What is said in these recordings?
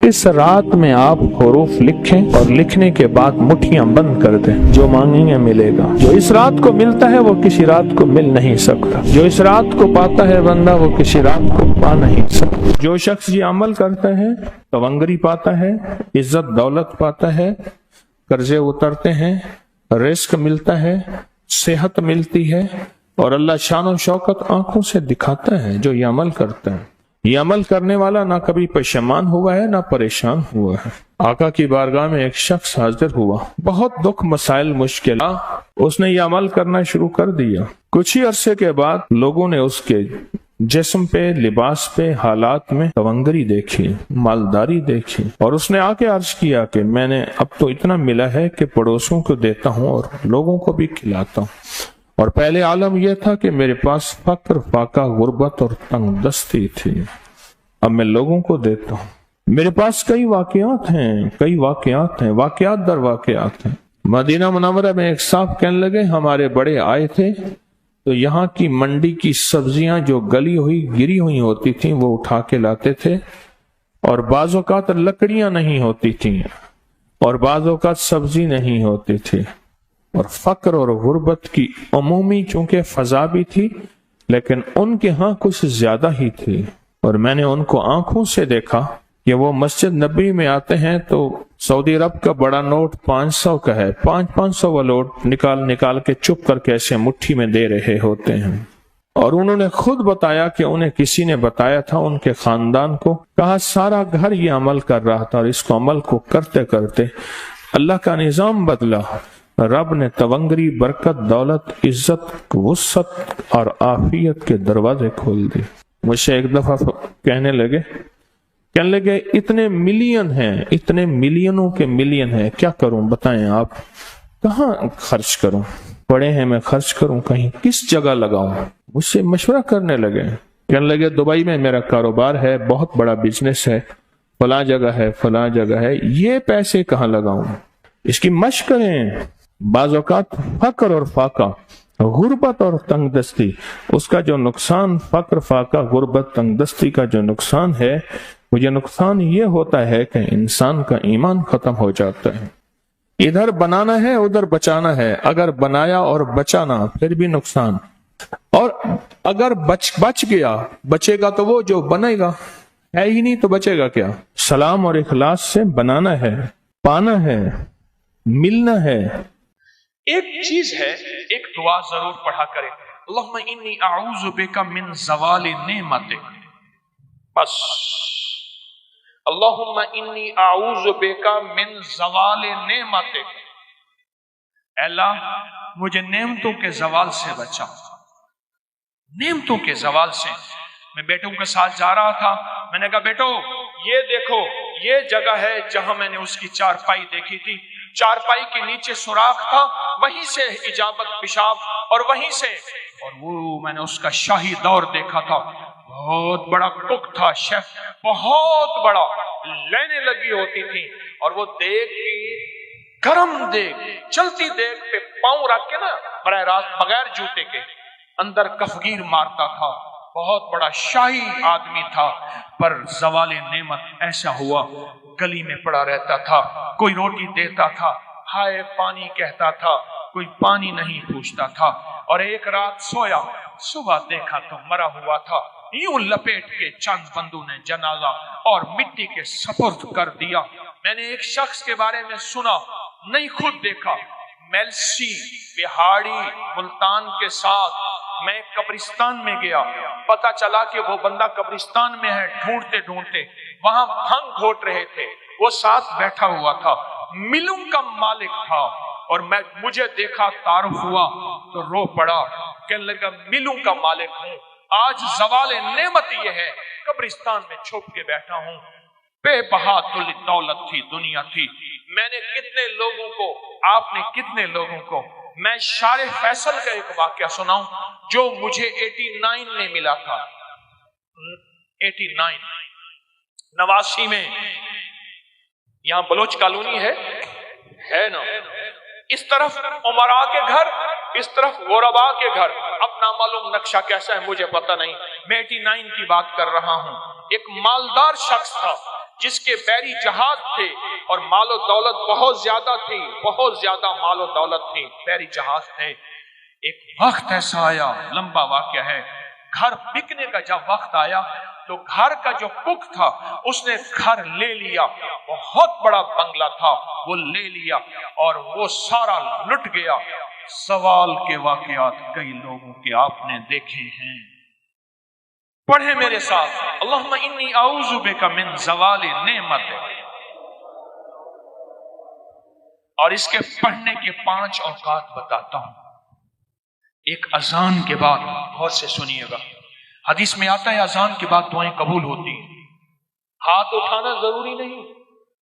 इस रात में आप हरूफ लिखें और लिखने के बाद मुट्ठियां बंद कर दें। जो मांगेंगे मिलेगा। जो इस रात को मिलता है वो किसी रात को मिल नहीं सकता। जो इस रात को पाता है बंदा वो किसी रात को पा नहीं सकता। जो शख्स ये अमल करता है तवंगरी पाता है, इज्जत दौलत पाता है, कर्जे उतरते हैं, रिस्क मिलता है, सेहत मिलती है और अल्लाह शान शौकत आंखों से दिखाता है। जो ये अमल करता है, ये अमल करने वाला ना कभी परेशान हुआ है ना परेशान हुआ है। आका की बारगाह में एक शख्स हाजिर हुआ, बहुत दुख मसाइल मुश्किल, उसने ये अमल करना शुरू कर दिया। कुछ ही अरसे के बाद लोगों ने उसके जिस्म पे, लिबास पे, हालात में तवंगरी देखी, मालदारी देखी और उसने आके अर्ज किया कि मैंने अब तो इतना मिला है कि पड़ोसियों को देता हूँ और लोगों को भी खिलाता हूँ। और पहले आलम यह था कि मेरे पास फक्र, फाका, गुर्बत और तंगदस्ती थी। अब मैं लोगों को देता हूँ। मेरे पास कई वाकयात हैं, वाकयात दर वाकयात हैं। मदीना मुनव्वरा में एक साहब कहने लगे, हमारे बड़े आए थे तो यहाँ की मंडी की सब्जियां जो गली हुई गिरी हुई होती थी वो उठा के लाते थे और बाज़ औक़ात लकड़ियां नहीं होती थी और बाज़ औक़ात सब्जी नहीं होती थी और फक्र और गुर्बत की अमूमी चूंकि फजा भी थी लेकिन उनके यहाँ कुछ ज्यादा ही थी। और मैंने उनको आंखों से देखा कि वो मस्जिद नबी में आते हैं तो सऊदी अरब का बड़ा नोट 500 का है, 500 वाला नोट निकाल के चुप करके ऐसे मुट्ठी में दे रहे होते हैं। और उन्होंने खुद बताया कि उन्हें किसी ने बताया था, उनके खानदान को कहा, सारा घर ये अमल कर रहा था और इसको अमल को करते करते अल्लाह का निजाम बदला। रब ने तवंगरी, बरकत, दौलत, इज्जत, वुसअत और आफियत के दरवाजे खोल दिए। मुझसे एक दफा कहने लगे इतने मिलियन हैं, इतने मिलियनों के मिलियन हैं, क्या करूं बताएं आप, कहां खर्च करूं? पड़े हैं मैं खर्च करूं कहीं, किस जगह लगाऊं? मुझसे मशवरा करने लगे। कहने लगे दुबई में मेरा कारोबार है, बहुत बड़ा बिजनेस है, फला जगह है, ये पैसे कहां लगाऊं? इसकी मशक करें। बाज़ औक़ात फक्र और फाका, गुर्बत और तंगदस्ती, उसका जो नुकसान, फक्र, फाका, गुर्बत, तंगदस्ती का जो नुकसान है, वो ये नुकसान ये होता है कि इंसान का ईमान खत्म हो जाता है। इधर बनाना है उधर बचाना है, अगर बनाया और बचाना फिर भी नुकसान, और अगर बच गया, बचेगा तो वो जो बनेगा, है ही नहीं तो बचेगा क्या? सलाम और इखलास से बनाना है, पाना है, मिलना है। एक चीज है, एक दुआ जरूर पढ़ा करें, अल्लाहुम्मा इन्नी अऊज़ु बिका मिन ज़वालि नेमतिक। बस अल्लाहुम्मा इन्नी अऊज़ु बिका मिन ज़वालि नेमतिक। अल्लाह मुझे नेमतों के ज़वाल से बचा, नेमतों के ज़वाल से। मैं बेटों के साथ जा रहा था, मैंने कहा बेटो ये देखो, ये जगह है जहां मैंने उसकी चारपाई देखी थी, चारपाई के नीचे सुराख था, वहीं से इजाबत पेशाब और वहीं से, और वो मैंने उसका शाही दौर देखा था, बहुत बड़ा कुक था, शेफ बहुत बड़ा, लेने लगी होती थी और वो देख की गरम देख, चलती देख पे पांव रख के ना बराह रास्त बगैर जूते के अंदर कफगीर मारता था। बहुत बड़ा शाही आदमी था, पर ज़वाले नेमत ऐसा हुआ, गली में पड़ा रहता था, कोई रोटी देता था, हाय पानी कहता था, कोई पानी नहीं पूछता था। और एक रात सोया, सुबह देखा तो मरा हुआ था, यूं लपेट के चंद बंदों ने जनाजा और मिट्टी के सपुर्द कर दिया। मैंने एक शख्स के बारे में सुना, नहीं खुद देखा, मेलसी बिहाड़ी मुल्तान के साथ मैं कब्रिस्तान में गया, पता चला कि वो बंदा कब्रिस्तान में है, ढूंढते ढूंढते वहां भंग घोट रहे थे, वो साथ बैठा हुआ था, मिलों का मालिक था। और मुझे देखा, तारुफ हुआ तो रो पड़ा, कहने लगा मिलों का मालिक हूँ, आज ज़वाले नेमत ये है, कब्रिस्तान में छुप के बैठा हूँ। बेबहा दौलत थी, दुनिया थी, मैंने कितने लोगों को, आपने कितने लोगों को, मैं शारे फैसल का एक वाक्या सुनाऊं जो मुझे 89 में मिला था, 89 89 में, यहां बलोच कॉलोनी है ना, इस तरफ उमरा के घर, इस तरफ गोरबा के घर, अब नामालूम नक्शा कैसा है मुझे पता नहीं, मैं 89 की बात कर रहा हूं। एक मालदार शख्स था جس کے بحری جہاز تھے اور مال و دولت بہت زیادہ تھی، بہت زیادہ مال و دولت تھی، بحری جہاز تھے. ایک وقت ایسا آیا، لمبا واقعہ ہے، گھر بکنے کا جب وقت آیا تو گھر کا جو کک تھا اس نے گھر لے لیا، بہت بڑا بنگلہ تھا وہ لے لیا اور وہ سارا لٹ گیا. سوال کے واقعات کئی لوگوں کے آپ نے دیکھے ہیں. پڑھیں میرے ساتھ، اللہم انی اعوذ بک من زوال نعمت. اور اس کے پڑھنے کے 5 اوقات بتاتا ہوں. ایک اذان کے بعد، غور سے سنیے گا، حدیث میں آتا ہے اذان کے بعد دعائیں قبول ہوتی ہیں. ہاتھ اٹھانا ضروری نہیں،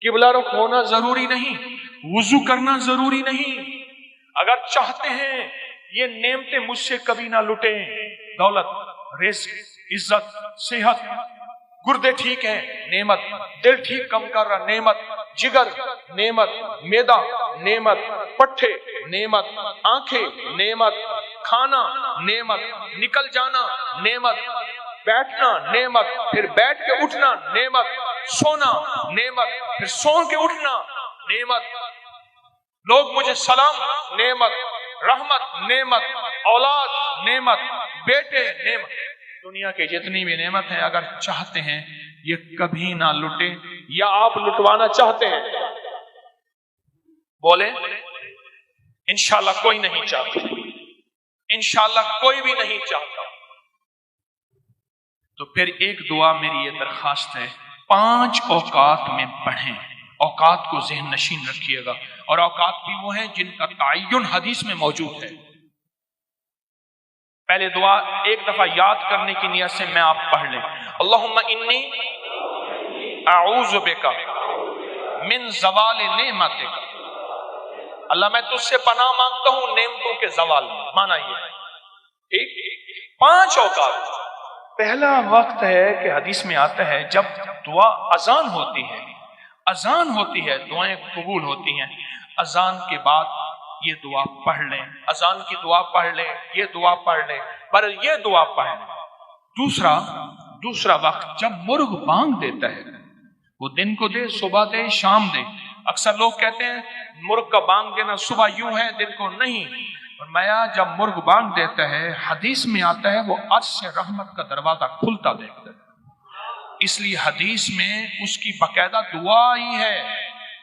قبلہ رخ ہونا ضروری نہیں، وضو کرنا ضروری نہیں. اگر چاہتے ہیں یہ نعمتیں مجھ سے کبھی نہ لٹیں، دولت، رزق، عزت، صحت، گردے ٹھیک ہے نعمت، دل ٹھیک کم کر رہا نعمت، جگر نعمت، میدا نعمت، پٹھے نعمت، آنکھیں نعمت، کھانا نعمت، نکل جانا نعمت، بیٹھنا نعمت، پھر بیٹھ کے اٹھنا نعمت، سونا نعمت، پھر سو کے اٹھنا نعمت، لوگ مجھے سلام نعمت، رحمت نعمت، اولاد نعمت، بیٹے نعمت. دنیا کے جتنی بھی نعمت ہے اگر چاہتے ہیں یہ کبھی نہ لٹے، یا آپ لٹوانا چاہتے ہیں؟ بولے انشاءاللہ کوئی نہیں چاہتا، انشاءاللہ کوئی بھی نہیں چاہتا. تو پھر ایک دعا میری یہ درخواست ہے، 5 اوقات میں پڑھیں. اوقات کو ذہن نشین رکھیے گا، اور اوقات بھی وہ ہیں جن کا تعین حدیث میں موجود ہے. پہلے دعا ایک دفعہ یاد کرنے کی نیت سے میں آپ پڑھ لیں. اللہم انی اعوذ بک من زوال نعمتک. اللہ میں تجھ سے پناہ مانگتا ہوں نعمتوں کے زوال میں. مانا یہ ہے ٹھیک. 5 اوقات. پہلا وقت ہے کہ حدیث میں آتا ہے جب دعا اذان ہوتی ہے، اذان ہوتی ہے دعائیں قبول ہوتی ہیں. اذان کے بعد یہ دعا پڑھ لیں، اذان کی دعا پڑھ لیں، یہ دعا پڑھ لیں، پر یہ دعا پڑھ لیں. دوسرا وقت جب مرغ بانگ دیتا ہے، وہ دن کو دے، صبح دے، شام دے. اکثر لوگ کہتے ہیں مرغ کا بانگ دینا صبح یوں ہے دن کو نہیں. فرمایا جب مرغ بانگ دیتا ہے حدیث میں آتا ہے وہ عرش سے رحمت کا دروازہ کھلتا دیکھتا ہے. اس لیے حدیث میں اس کی باقاعدہ دعا ہی ہے،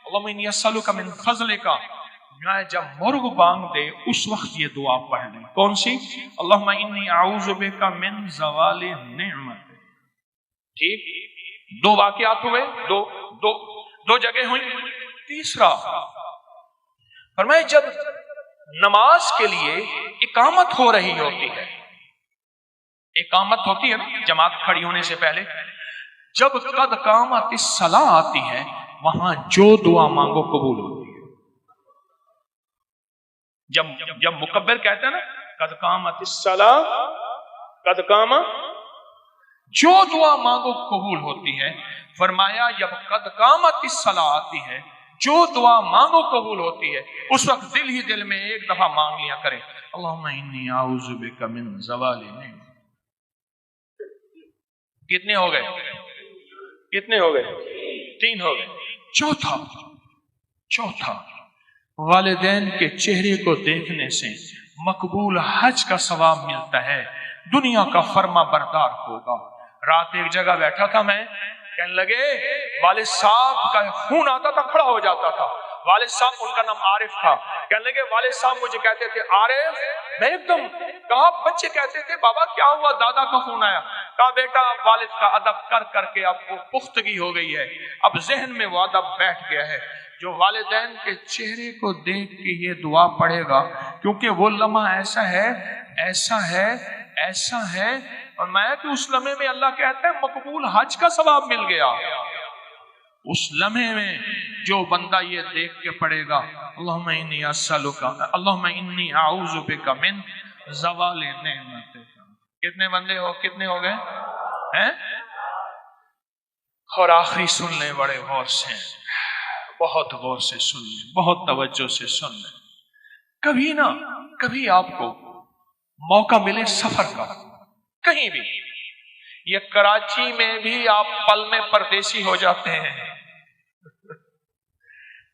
اللہم انی اسألک من فضلک. جب مرغ بانگ دے اس وقت یہ دعا پڑھ لیں. کون سی؟ اللہم انی اعوذ بک من زوال نعمت. ٹھیک. 2 واقعات ہوئے، دو جگہ ہوئی. تیسرا فرمایا جب نماز کے لیے اقامت ہو رہی ہوتی ہے، اقامت ہوتی ہے نا جماعت کھڑی ہونے سے پہلے، جب قد قامت الصلاۃ آتی ہے وہاں جو دعا مانگو قبول ہوتی ہے. جب مکبر کہتے ہیں نا قد قامت الصلاۃ، قد قامت، جو دعا مانگو قبول ہوتی ہے. فرمایا جب قد قامت الصلاۃ آتی ہے جو دعا مانگو قبول ہوتی ہے اس وقت دل ہی دل میں ایک دفعہ مانگ لیا کرے اللہم انی اعوذ بک من زوال نعمت. کتنے ہو گئے؟ 3 ہو گئے. چوتھا والدین کے چہرے کو دیکھنے سے مقبول حج کا ثواب ملتا ہے، دنیا کا فرما بردار ہوگا. رات ایک جگہ بیٹھا تھا میں، کہنے لگے والد صاحب کا خون آتا تھا کھڑا ہو جاتا تھا. والد صاحب ان کا نام عارف تھا. کہنے لگے والد صاحب مجھے کہتے تھے عارف. میں ایک دم کہا، بچے کہتے تھے بابا کیا ہوا، دادا کا خون آیا. کہا بیٹا والد کا ادب کر کر کے اب وہ پختگی ہو گئی ہے، اب ذہن میں وہ ادب بیٹھ گیا ہے. جو والدین کے چہرے کو دیکھ کے یہ دعا پڑھے گا، کیونکہ وہ لمحہ ایسا ہے اور میں کہ اس لمحے میں اللہ کہتا ہے مقبول حج کا ثواب مل گیا. اس لمحے میں جو بندہ یہ دیکھ کے پڑھے گا اللہم انی اسألک، اللہم انی اعوذ بک من زوال نعمت. کتنے بندے کتنے ہو گئے ہیں؟ اور آخری سن لیں بڑے غور سے، بہت غور سے سن لیں، بہت توجہ سے سن لیں. کبھی آپ کو موقع ملے سفر کا کہیں بھی، یہ کراچی میں بھی آپ پل میں پردیسی ہو جاتے ہیں،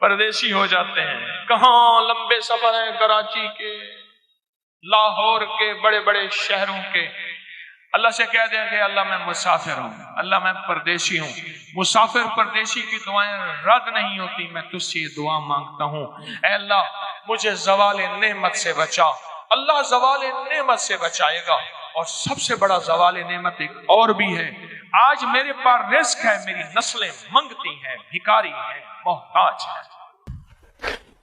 परदेशी हो जाते हैं। कहाँ लंबे सफर हैं, कराची के, लाहौर के, बड़े बड़े शहरों के। अल्लाह से कह दें कि अल्लाह मैं मुसाफिर हूँ, अल्लाह मैं परदेशी हूँ। मुसाफिर परदेशी की दुआएं रद्द नहीं होती। मैं तुझसे ये दुआ मांगता हूँ, ऐ अल्लाह मुझे ज़वाल नेमत से बचा। अल्लाह ज़वाल नेमत से बचाएगा। और सबसे बड़ा ज़वाल नेमत एक और भी है, आज मेरे पास रिस्क है, मेरी नस्लें मंगती हैं, भिखारी हैं, मोहताज हैं।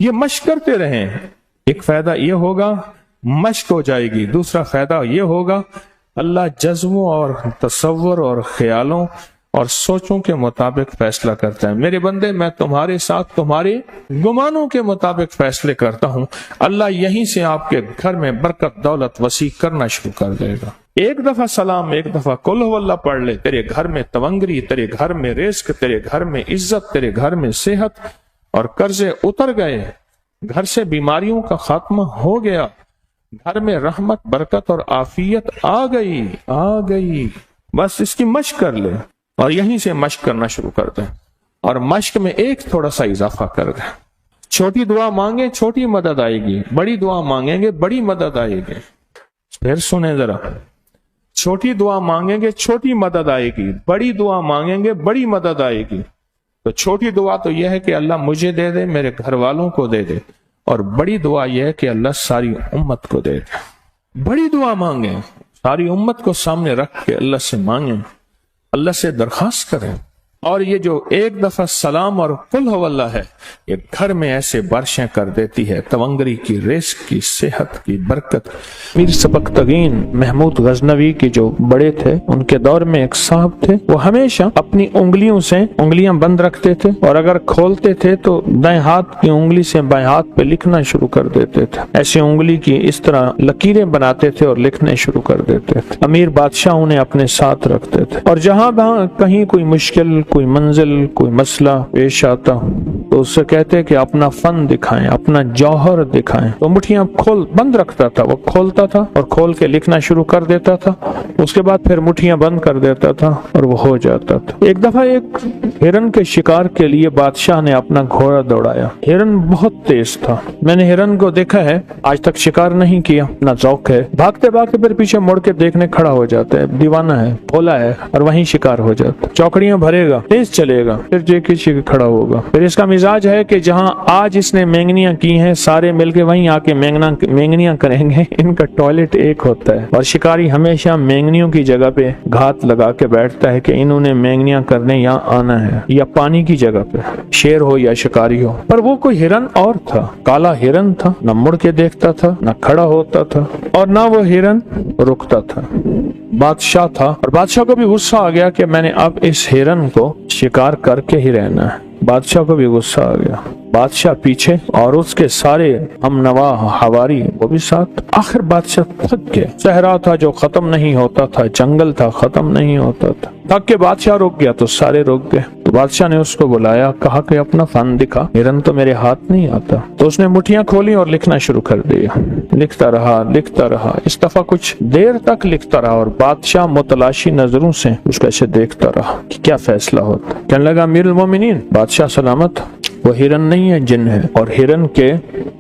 ये मश्क करते रहें। एक फायदा ये होगा, मश्क हो जाएगी। दूसरा फायदा ये होगा, अल्लाह जज्बों और तसव्वुर और ख्यालों और सोचों के मुताबिक फैसला करता है। मेरे बंदे, मैं तुम्हारे साथ तुम्हारे गुमानों के मुताबिक फैसले करता हूँ। अल्लाह यहीं से आपके घर में बरकत दौलत वसी करना शुरू कर देगा। एक दफा सलाम, एक दफा कुल हुवल्लाह पढ़ ले, तेरे घर में तवंगरी, तेरे घर में रिस्क, तेरे घर में इज्जत, तेरे घर में सेहत और कर्जे उतर गए। घर से बीमारियों का खात्मा हो गया। घर में रहमत, बरकत और आफियत आ गई। बस इसकी मश्क कर ले और यहीं से मश्क करना शुरू कर दें। और मश्क में एक थोड़ा सा इजाफा कर दें। छोटी दुआ मांगे, छोटी मदद आएगी। बड़ी दुआ मांगेंगे, बड़ी मदद आएगी। फिर सुने जरा, छोटी दुआ मांगेंगे, छोटी मदद आएगी। बड़ी दुआ मांगेंगे, बड़ी मदद आएगी। तो छोटी दुआ तो यह है कि अल्लाह मुझे दे दे, मेरे घर वालों को दे दे। और बड़ी दुआ यह है कि अल्लाह सारी उम्मत को दे दे। बड़ी दुआ मांगे, सारी उम्मत को सामने रख के अल्लाह से मांगे, अल्लाह से दरखास्त करें। और ये जो एक दफा सलाम और कुल हुवल्लाह है, ये घर में ऐसे बारिशें कर देती है, तवंगरी की, रिस्क की, सेहत की, बरकत। मीर सबकतगीन महमूद गजनवी के जो बड़े थे, उनके दौर में एक साहब थे। वो हमेशा अपनी उंगलियों से उंगलियां बंद रखते थे और अगर खोलते थे तो दाएं हाथ की उंगली से बाएं हाथ पे लिखना शुरू कर देते थे। ऐसे उंगली की इस तरह लकीरें बनाते थे और लिखने शुरू कर देते थे। अमीर बादशाह उन्हें अपने साथ रखते थे और जहां कहीं कोई मुश्किल, कोई मंजिल, कोई मसला पेश आता तो उससे कहते कि अपना फन दिखाएं, अपना जौहर दिखाएं। तो मुट्ठियां बंद रखता था, वो खोलता था और खोल के लिखना शुरू कर देता था। उसके बाद फिर मुट्ठियां बंद कर देता था और वो हो जाता था। एक दफा एक हिरन के शिकार के लिए बादशाह ने अपना घोड़ा दौड़ाया। हिरन बहुत तेज था। मैंने हिरन को देखा है, आज तक शिकार नहीं किया, ना शौक है। भागते भागते फिर पीछे मुड़ के देखने खड़ा हो जाता है। दीवाना है, भोला है और वहीं शिकार हो जाता। चौकड़ियां भरेगा, तेज चलेगा, फिर जे किसी खड़ा होगा। फिर इसका मिजाज है कि जहां आज इसने मेंगनियां की हैं, सारे मिलके वहीं आके मेंगनियां करेंगे। इनका टॉयलेट एक होता है और शिकारी हमेशा मेंगनियों की जगह पे घात लगा के बैठता है कि इन्होंने मेंगनियां करने यहाँ आना है, या पानी की जगह पे, शेर हो या शिकारी हो। पर वो कोई हिरन और था, काला हिरन था, न मुड़ के देखता था, न खड़ा होता था और न वो हिरन रुकता था। बादशाह था और बादशाह को भी गुस्सा आ गया कि मैंने अब इस हिरन को शिकार करके ही रहना है। बादशाह को भी गुस्सा आ गया। बादशाह पीछे और उसके सारे हमनवा हवारी वो भी साथ। आखिर बादशाह थक गया। सहरा था जो खत्म नहीं होता था, जंगल था खत्म नहीं होता था। थक के बादशाह रुक गया तो सारे रुक गए। तो बादशाह ने उसको बुलाया, कहा कि अपना फन दिखा। हिरन तो मेरे हाथ नहीं आता। तो उसने मुट्ठियां खोली और लिखना शुरू कर दिया। लिखता रहा। इस दफा कुछ देर तक लिखता रहा और बादशाह मुतलाशी नजरों से उसको ऐसे देखता रहा कि क्या फैसला होता। कहने लगा, अमीरुल मोमिनीन, बादशाह सलामत, वो हिरन नहीं है, जिन है। और हिरन के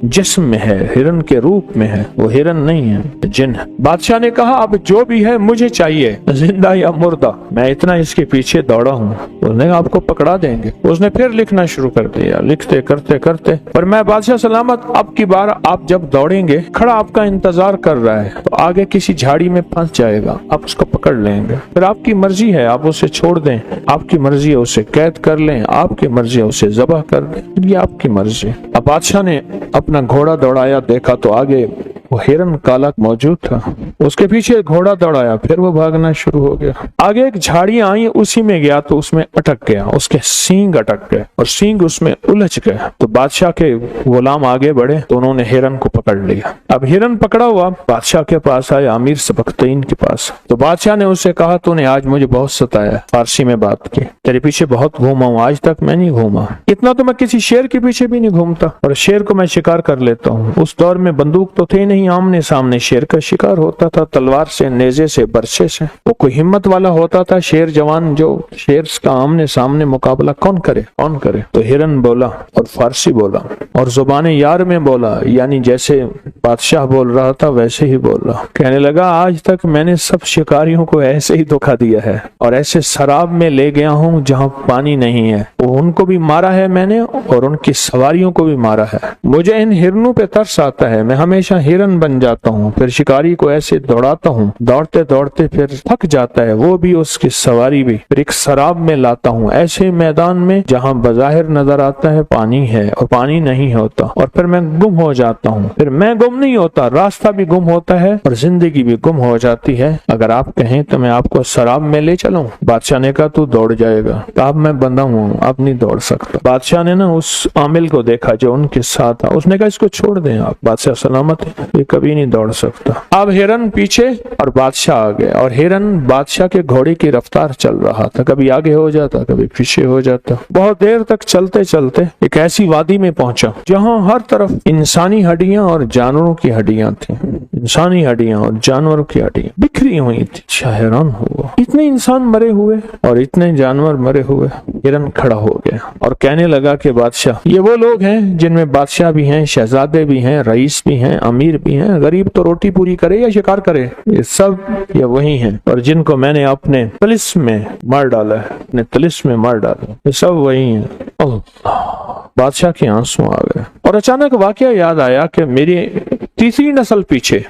जिस्म में है, हिरन के रूप में है, वो हिरन नहीं है, जिन है। बादशाह ने कहा, अब जो भी है मुझे चाहिए, जिंदा या मुर्दा। मैं इतना इसके पीछे दौड़ा हूँ, उसने आपको पकड़ा देंगे। उसने फिर लिखना शुरू कर दिया, लिखते करते। पर मैं बादशाह सलामत, अब की बार आप जब दौड़ेंगे, खड़ा आपका इंतजार कर रहा है, तो आगे किसी झाड़ी में फंस जाएगा, आप उसको पकड़ लेंगे। फिर आपकी मर्जी है, आप उसे छोड़ दें, आपकी मर्जी है उसे कैद कर लें, आपकी मर्जी है उसे ज़बह कर दें, ये आपकी मर्जी। अब बादशाह ने अपना घोड़ा दौड़ाया, देखा तो आगे वो हिरन काला मौजूद था। उसके पीछे घोड़ा दौड़ाया, फिर वो भागना शुरू हो गया। आगे एक झाड़ियां आई, उसी में गया तो उसमें अटक गया, उसके सींग अटक गए और सींग उसमें उलझ गए। तो बादशाह के गुलाम आगे बढ़े तो उन्होंने हिरन को पकड़ लिया। अब हिरन पकड़ा हुआ बादशाह के पास आया, अमीर सबकतगीन के पास। तो बादशाह ने उससे कहा, तूने आज मुझे बहुत सताया। फारसी में बात की, तेरे पीछे बहुत घूमा हूँ, आज तक मैं नहीं घूमा। इतना तो मैं किसी शेर के पीछे भी नहीं घूमता, और शेर को मैं शिकार कर लेता हूँ। उस दौर में बंदूक तो थे नहीं, कहीं आमने सामने शेर का शिकार होता था, तलवार से, नेजे से, बरछे से। वो कोई हिम्मत वाला होता था शेर जवान, जो शेर का आमने सामने मुकाबला कौन करे? तो हिरन बोला और फारसी बोला और जुबान यार में बोला, यानी जैसे बादशाह बोल रहा था वैसे ही बोल रहा। कहने लगा, आज तक मैंने सब शिकारियों को ऐसे ही धोखा दिया है और ऐसे शराब में ले गया हूँ जहाँ पानी नहीं है। उनको भी मारा है मैंने और उनकी सवारियों को भी मारा है। मुझे इन हिरनों पे तरस आता है, मैं हमेशा हिरन बन जाता हूँ, फिर शिकारी को ऐसे दौड़ाता हूँ, दौड़ते दौड़ते फिर थक जाता है, वो भी उसकी सवारी भी, फिर एक शराब में लाता हूँ ऐसे मैदान में जहाँ बज़ाहिर नजर आता है पानी है और पानी नहीं होता, और फिर मैं गुम हो जाता हूँ। फिर मैं गुम नहीं होता, रास्ता भी गुम होता है और जिंदगी भी गुम हो जाती है। अगर आप कहें तो मैं आपको शराब में ले चलूं। बादशाह ने कहा, तू दौड़ जाएगा। तो अब मैं बंधा हूँ, अब नहीं दौड़ सकता। बादशाह ने ना उस आमिल को देखा जो उनके साथ था, उसने कहा, इसको छोड़ दें आप, बादशाह सलामत है, ये कभी नहीं दौड़ सकता। अब हिरन पीछे और बादशाह आगे, और हिरन बादशाह के घोड़े की रफ्तार चल रहा था, कभी आगे हो जाता, कभी पीछे हो जाता। बहुत देर तक चलते चलते एक ऐसी वादी में पहुंचा जहां हर तरफ इंसानी हड्डियां और जानवरों की हड्डियां थी। इंसानी हड्डियां और जानवरों की हड्डियां बिखरी हुई थी। हैरान हुआ, इतने इंसान मरे हुए और इतने जानवर मरे हुए। हिरन खड़ा हो गया और कहने लगा कि बादशाह, ये वो लोग हैं जिनमें बादशाह भी हैं, शहजादे भी हैं, रईस भी हैं, अमीर भी हैं। गरीब तो रोटी पूरी करे या शिकार करे, ये सब ये वही हैं, और जिनको मैंने अपने तिलिस्म में मार डाला है, अपने तिलिस्म में मार डाला, ये सब वही हैं। बादशाह के आंसू आ गए और अचानक वाकया याद आया कि मेरी तीसरी नस्ल पीछे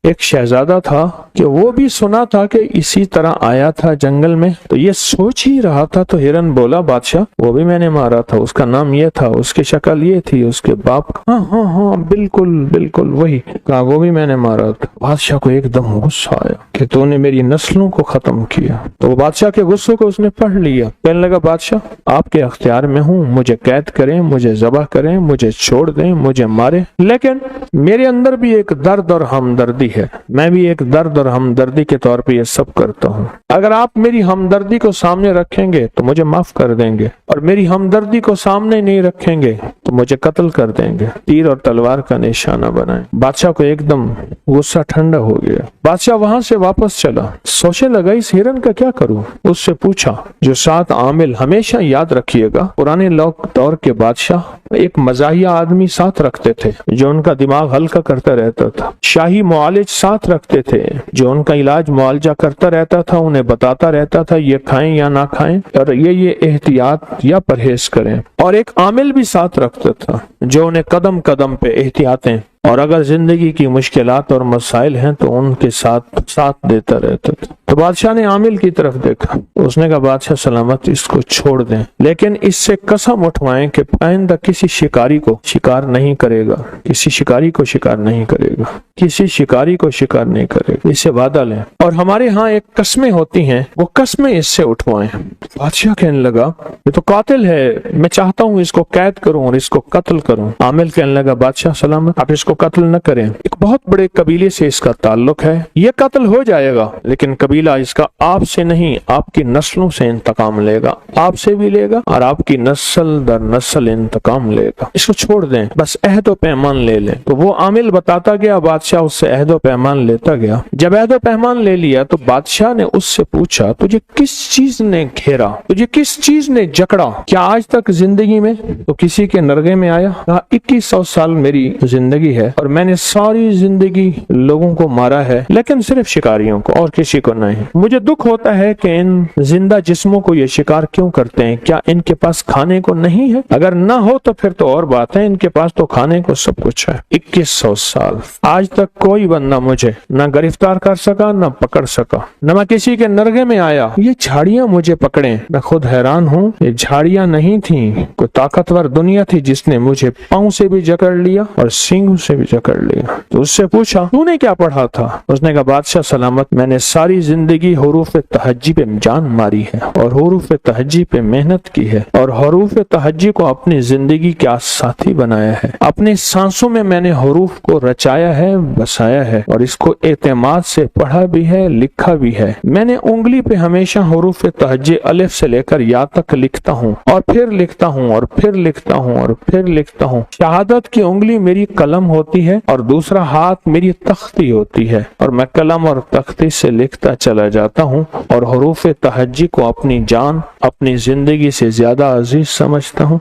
एक शहजादा था कि वो भी सुना था कि इसी तरह आया था जंगल में। तो ये सोच ही रहा था तो हिरन बोला, बादशाह वो भी मैंने मारा था, उसका नाम ये था, उसकी शक्ल ये थी, उसके बाप का, हाँ बिल्कुल बिल्कुल वही, कहा वो भी मैंने मारा था। बादशाह को एकदम गुस्सा आया कि तूने मेरी नस्लों को खत्म किया। तो वो बादशाह के गुस्से को उसने पढ़ लिया। कहने लगा, बादशाह आपके अख्तियार में हूँ, मुझे कैद करें, मुझे ज़बह करें, मुझे छोड़ दें, मुझे मारे, लेकिन मेरे अंदर भी एक दर्द और हमदर्दी है। मैं भी एक दर्द और हमदर्दी के तौर पे ये सब करता हूँ। अगर आप मेरी हमदर्दी को सामने रखेंगे तो मुझे माफ कर देंगे, और मेरी हमदर्दी को सामने नहीं रखेंगे तो मुझे कत्ल कर देंगे, तीर और तलवार का निशाना बनाए। बादशाह को एकदम गुस्सा ठंडा हो गया। बादशाह वहां से वापस चला, सोचने लगा इस हिरन का क्या करूं। उससे पूछा, जो 7 आमिल, हमेशा याद रखिएगा पुराने दौर के बादशाह एक मजाहिया आदमी साथ रखते थे जो उनका दिमाग हल्का करता रहता था। शाही मुआलिज साथ रखते थे जो उनका इलाज मुआलजा करता रहता था, उन्हें बताता रहता था ये खाएं या ना खाएं और ये एहतियात या परहेज करें। और एक आमिल भी साथ रखता था जो उन्हें कदम कदम पे एहतियातें और अगर जिंदगी की मुश्किलात और मसाइल हैं तो उनके साथ देता रहता था। तो बादशाह ने आमिल की तरफ देखा, उसने कहा, बादशाह सलामत, इसको छोड़ दें, लेकिन इससे कसम उठवाएं कि आइंदा किसी शिकारी को शिकार नहीं करेगा, किसी शिकारी को शिकार नहीं करेगा, किसी शिकारी को शिकार नहीं करेगा, इससे वादा लें। और हमारे यहाँ एक कस्में होती हैं, वो कस्में इससे उठवाएं। बादशाह कहने लगा, ये तो कातिल है, मैं चाहता हूँ इसको कैद करूं और इसको कत्ल करूं। आमिल कहने लगा, बादशाह सलामत, आप इसको कत्ल न करें, एक बहुत बड़े कबीले से इसका ताल्लुक है, ये कत्ल हो जाएगा, लेकिन कबीला इसका आपसे नहीं आपकी नस्लों से इंतकाम लेगा, आपसे भी लेगा और आपकी नस्ल दर नस्ल इंतकाम लेगा, इसको छोड़ दें, बस अहद पैमान ले लें। तो वो आमिल बताता गया, बादशाह उससे अहद पैमान लेता गया। जब अहद पैमान ले लिया तो बादशाह ने उससे पूछा, तुझे किस चीज ने घेरा, तुझे किस चीज ने जकड़ा, क्या आज तक जिंदगी में तो किसी के नरगे में आया? कहा, 2100 साल मेरी जिंदगी है और मैंने सारी जिंदगी लोगों को मारा है, लेकिन सिर्फ शिकारियों को और किसी को नहीं। मुझे दुख होता है कि इन जिंदा जिस्मों को ये शिकार क्यों करते हैं, क्या इनके पास खाने को नहीं है? अगर ना हो तो फिर तो और बात है, इनके पास तो खाने को सब कुछ है। 2100 साल आज तक कोई बंदा मुझे न गिरफ्तार कर सका, न पकड़ सका, न मैं किसी के नरगे में आया। ये झाड़ियां मुझे पकड़े, मैं खुद हैरान हूँ, ये झाड़ियां नहीं थी, कोई ताकतवर दुनिया थी जिसने मुझे पांव से भी जकड़ लिया और सींगों से भी जकड़ लिया। तो उससे पूछा, तूने क्या पढ़ा था? उसने कहा, बादशाह सलामत, मैंने सारी जिंदगी हुरूफ तहज्जी पे जान मारी है और हुरूफ तहज्जी पे मेहनत की है और हुरूफ तहज्जी को अपनी जिंदगी का साथी बनाया है। अपने सांसों में मैंने हुरूफ को रचाया है, बसाया है और इसको एतमाद से पढ़ा भी है, लिखा भी है। मैंने उंगली पे हमेशा हुरूफ तहज्जी अलिफ से लेकर या तक लिखता हूँ और फिर लिखता हूँ और फिर लिखता हूँ और फिर लिखता हूँ। शहादत की उंगली मेरी कलम ہوتی ہے اور دوسرا ہاتھ میری تختی ہوتی ہے اور میں قلم اور تختی سے لکھتا چلا جاتا ہوں اور حروف تہجی کو اپنی جان اپنی زندگی سے زیادہ عزیز سمجھتا ہوں،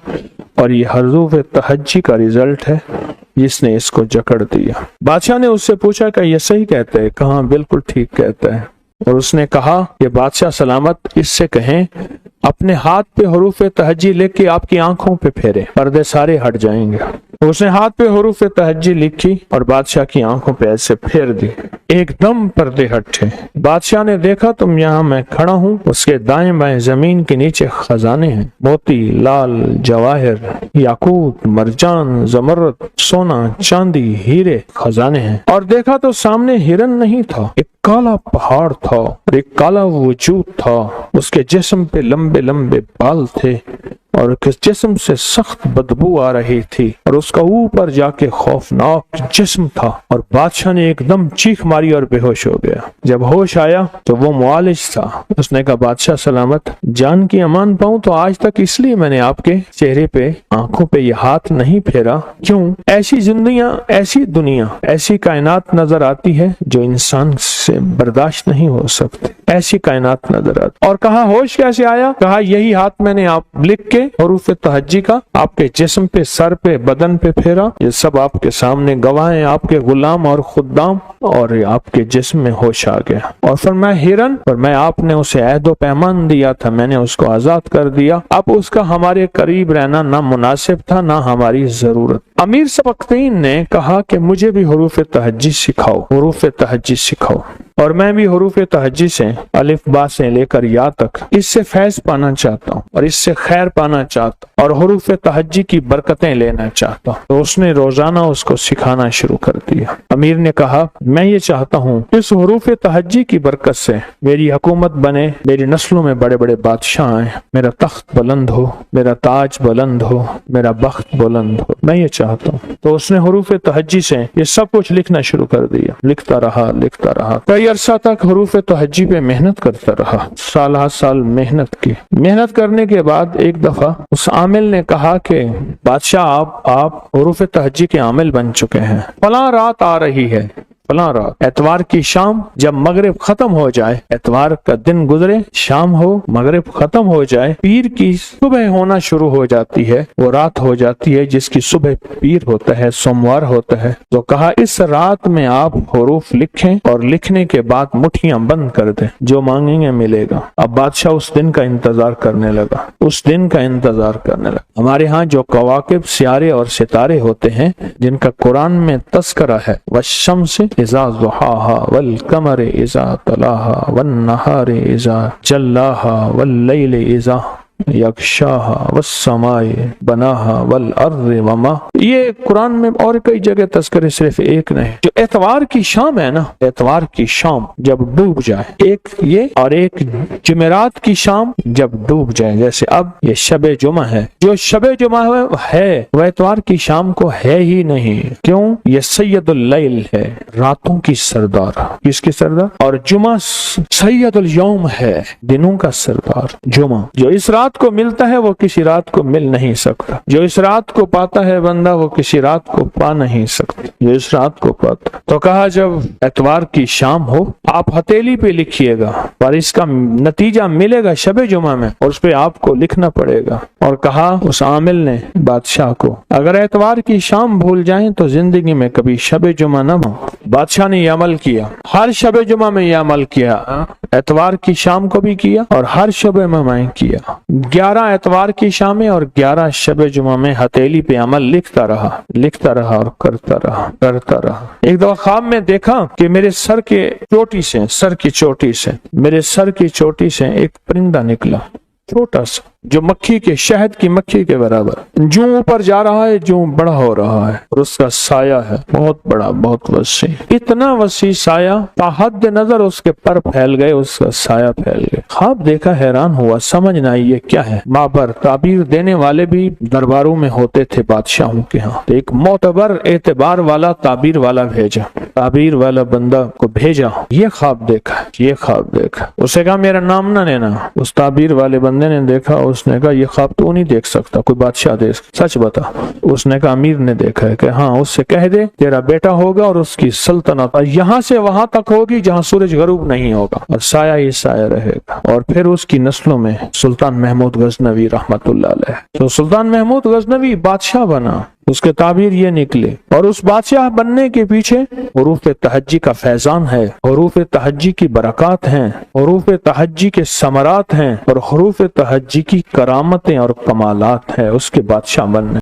اور یہ حروف تہجی کا رزلٹ ہے جس نے اس کو جکڑ دیا۔ بادشاہ نے اس سے پوچھا کہ یہ صحیح کہتا ہے؟ کہاں بالکل ٹھیک کہتا ہے۔ اور اس نے کہا کہ بادشاہ سلامت اس سے کہیں اپنے ہاتھ پہ حروف تہجی لکھ کے آپ کی آنکھوں پہ پھیرے، پردے سارے ہٹ جائیں گے۔ اس نے ہاتھ پہ حروف تہجی لکھی اور بادشاہ کی آنکھوں پہ ایسے پھیر دی، ایک دم پردے ہٹے۔ بادشاہ نے دیکھا تم یہاں میں کھڑا ہوں، اس کے دائیں بائیں زمین کے نیچے خزانے ہیں، موتی، لال، جواہر، یاقوت، مرجان، زمرد، سونا، چاندی، ہیرے خزانے ہیں۔ اور دیکھا تو سامنے ہرن نہیں تھا، ایک کالا پہاڑ تھا اور ایک کالا وجود تھا، اس کے جسم پہ لمبے لمبے بال تھے اور اس جسم سے سخت بدبو آ رہی تھی، اور اس کا اوپر جا کے خوفناک جسم تھا۔ اور بادشاہ نے ایک دم چیخ ماری اور بے ہوش ہو گیا۔ جب ہوش آیا تو وہ معالج تھا۔ اس نے کہا بادشاہ سلامت، جان کی امان پاؤں تو آج تک اس لیے میں نے آپ کے چہرے پہ آنکھوں پہ یہ ہاتھ نہیں پھیرا، کیوں؟ ایسی دنیا ایسی کائنات نظر آتی ہے جو انسان سے برداشت نہیں ہو سکتی، ایسی کائنات نظر آتی۔ اور کہا ہوش کیسے آیا؟ کہا یہی ہاتھ میں نے آپ لکھ کے حروف تہجی کا آپ کے جسم پہ، سر پہ، بدن پہ پھیرا، یہ سب آپ کے سامنے گواہ ہیں، آپ کے غلام اور خدام، اور آپ کے جسم میں ہوش آ گیا۔ اور فرمایا ہرن، اور میں آپ نے اسے عہد و پیمان دیا تھا، میں نے اس کو آزاد کر دیا، اب اس کا ہمارے قریب رہنا نہ مناسب تھا نہ ہماری ضرورت۔ امیر سبکتین نے کہا کہ مجھے بھی حروف تہجی سکھاؤ، حروف تہجی سکھاؤ، اور میں بھی حروف تہجی سے الف با سے لے کر یا تک اس سے فیض پانا چاہتا ہوں اور اس سے خیر پانا چاہتا ہوں اور حروف تہجی کی برکتیں لینا چاہتا ہوں۔ تو اس نے روزانہ اس کو سکھانا شروع کر دیا۔ امیر نے کہا میں یہ چاہتا ہوں اس حروف تہجی کی برکت سے میری حکومت بنے، میری نسلوں میں بڑے بڑے بادشاہ آئیں، میرا تخت بلند ہو، میرا تاج بلند ہو، میرا بخت بلند ہو، میں یہ چاہتا ہوں۔ تو اس نے حروف تہجی سے یہ سب کچھ لکھنا شروع کر دیا، لکھتا رہا کئی عرصہ تک حروف تہجی پہ محنت کرتا رہا، سال ہر سال محنت کی۔ محنت کرنے کے بعد ایک دفعہ اس عامل نے کہا کہ بادشاہ آپ حروف تہجی کے عامل بن چکے ہیں، فلاں رات آ رہی ہے، فلاں رات اتوار کی شام جب مغرب ختم ہو جائے، اتوار کا دن گزرے، شام ہو، مغرب ختم ہو جائے، پیر کی صبح ہونا شروع ہو جاتی ہے، وہ رات ہو جاتی ہے جس کی صبح پیر ہوتا ہے، سوموار ہوتا ہے۔ تو کہا اس رات میں آپ حروف لکھیں اور لکھنے کے بعد مٹھیاں بند کر دیں، جو مانگیں گے ملے گا۔ اب بادشاہ اس دن کا انتظار کرنے لگا، اس دن کا انتظار کرنے لگا۔ ہمارے ہاں جو کواکب، سیارے اور ستارے ہوتے ہیں جن کا قرآن میں تذکرہ ہے، والشمس اذا ضحاها والقمر اذا تلاها والنہار اذا جلاها واللیل اذا یغشاها والسماء بناها والارض وما، یہ قرآن میں اور کئی جگہ تذکرے، صرف ایک نہیں۔ جو اتوار کی شام ہے نا، اتوار کی شام جب ڈوب جائے، ایک یہ اور ایک جمعرات کی شام جب ڈوب جائے، جیسے اب یہ شب جمعہ ہے، جو شب جمعہ ہے وہ اتوار کی شام کو ہے ہی نہیں، کیوں؟ یہ سید اللیل ہے، راتوں کی سردار، کس کی سردار؟ اور جمعہ سید الیوم ہے، دنوں کا سردار جمعہ۔ جو اس رات کو ملتا ہے وہ کسی رات کو مل نہیں سکتا، جو اس رات کو پاتا ہے بندہ وہ کسی رات کو پا نہیں سکتا، جو اس رات کو پاتا۔ تو کہا جب اتوار کی شام ہو آپ ہتھیلی پہ لکھیے گا، اور اس کا نتیجہ ملے گا شب جمعہ میں، اور اس پہ آپ کو لکھنا پڑے گا۔ اور کہا اس عامل نے بادشاہ کو اگر اتوار کی شام بھول جائیں تو زندگی میں کبھی شب جمعہ نہ ہو۔ بادشاہ نے یہ عمل کیا، ہر شب جمعہ میں یہ عمل کیا، اتوار کی شام کو بھی کیا اور ہر شب میں کیا۔ 11 اتوار کی شامیں اور 11 شب جمعہ میں ہتھیلی پہ عمل لکھتا رہا اور کرتا رہا۔ ایک دفعہ خواب میں دیکھا کہ میرے سر کی چوٹی سے ایک پرندہ نکلا، چھوٹا سا، جو مکھی کے، شہد کی مکھی کے برابر، جو اوپر جا رہا ہے، جو بڑا ہو رہا ہے، اور اس کا سایہ ہے بہت بڑا، بہت وسیع، اتنا وسیع سایہ، تا حد نظر اس کے پر پھیل گئے، اس کا سایہ پھیل گئے۔ خواب دیکھا، حیران ہوا، سمجھ نہ آئی یہ کیا ہے۔ معبر تعبیر دینے والے بھی درباروں میں ہوتے تھے بادشاہوں کے ہاں، تو ایک معتبر، اعتبار والا تعبیر والا بھیجا، تعبیر والا بندہ کو بھیجا، یہ خواب دیکھا۔ اسے کہا میرا نام نہ لینا۔ اس تعبیر والے بندے نے دیکھا، उसने कहा ये ख्वाब तो नहीं देख सकता, कोई बादशाह देख, सच बता। उसने कहा अमीर ने देखा है। कि हाँ, उससे कह दे तेरा बेटा होगा और उसकी सल्तनत यहाँ से वहां तक होगी जहाँ सूरज गरूब नहीं होगा और साया ही साया रहेगा। और फिर उसकी नस्लों में सुल्तान महमूद गजनवी रहमतुल्लाह अलैह, तो सुल्तान महमूद गजनवी बादशाह बना। उसके ताबीर ये निकले और उस बादशाह बनने के पीछे हुरूफ तहज्जी का फैजान है, हुरूफ तहज्जी की बरकत हैं, हुरूफ तहज्जी के समरात हैं और हुरूफ तहज्जी की करामतें और कमालात हैं उसके बादशाह बनने।